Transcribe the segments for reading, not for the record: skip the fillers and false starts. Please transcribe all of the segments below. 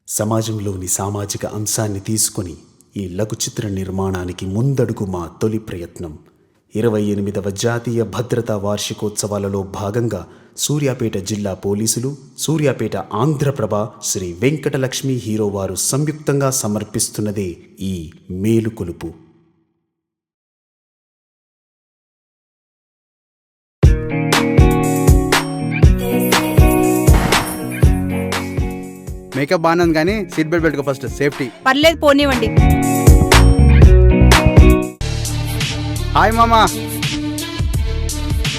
సమాజంలోని సామాజిక అంశాన్ని తీసుకొని ఈ లఘు చిత్ర నిర్మాణానికి ముందడుగు మా తొలి ప్రయత్నం. 28వ జాతీయ భద్రతా వార్షికోత్సవాలలో భాగంగా సూర్యాపేట జిల్లా పోలీసులు, సూర్యాపేట ఆంధ్రప్రభ, శ్రీ వెంకటలక్ష్మి హీరో వారు సంయుక్తంగా సమర్పిస్తున్నదే ఈ మేలుకొలుపు. మేకప్ బాగానే ఉంది కానీ సీట్ బెల్ట్ పెట్టుకో ఫస్ట్, సేఫ్టీ. పర్లేదు, పోనివ్వండి. హాయ్ మామా.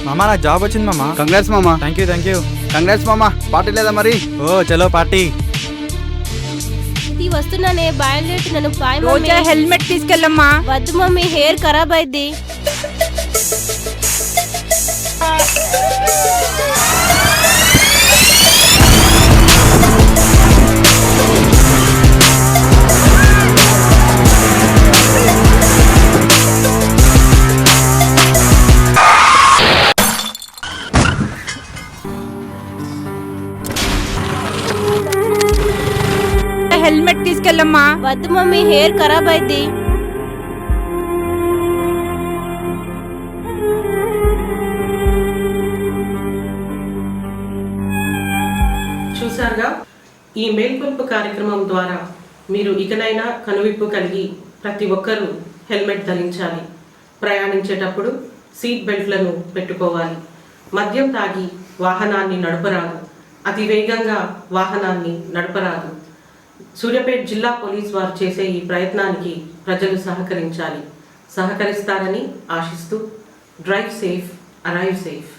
మామా నాకు జాబ్ వచ్చింది మామా. కంగ్రాట్స్ మామా. Thank you. కంగ్రాట్స్ మామా. పార్టీ లేదా మరి? ఓ చలో పార్టీ. వస్తున్నానే, బయలుదేరుతున్నాను. Bye mummy. రోజా హెల్మెట్ తీసుకెళ్ళమ్మా. వద్దు మమ్మీ, హెయిర్ ఖరాబ్ అయింది. హెల్మెట్ తీసుకెళ్ళమ్మా. వద్దు మమ్మీ, హెయిర్ ఖరాబ్ అయింది. చూసారుగా, ఈ మేల్కొల్పు కార్యక్రమం ద్వారా మీరు ఇకనైనా కనువిప్పు కలిగి ప్రతి ఒక్కరూ హెల్మెట్ ధరించాలి. ప్రయాణించేటప్పుడు సీట్ బెల్ట్లను పెట్టుకోవాలి. మద్యం తాగి వాహనాన్ని నడపరాదు. అతి వేగంగా వాహనాన్ని నడపరాదు. సూర్యాపేట జిల్లా పోలీస్ వారు చేసే ఈ ప్రయత్నానికి ప్రజలు సహకరించాలి. సహకరిస్తారని ఆశిస్తూ డ్రైవ్ సేఫ్, అరైవ్ సేఫ్.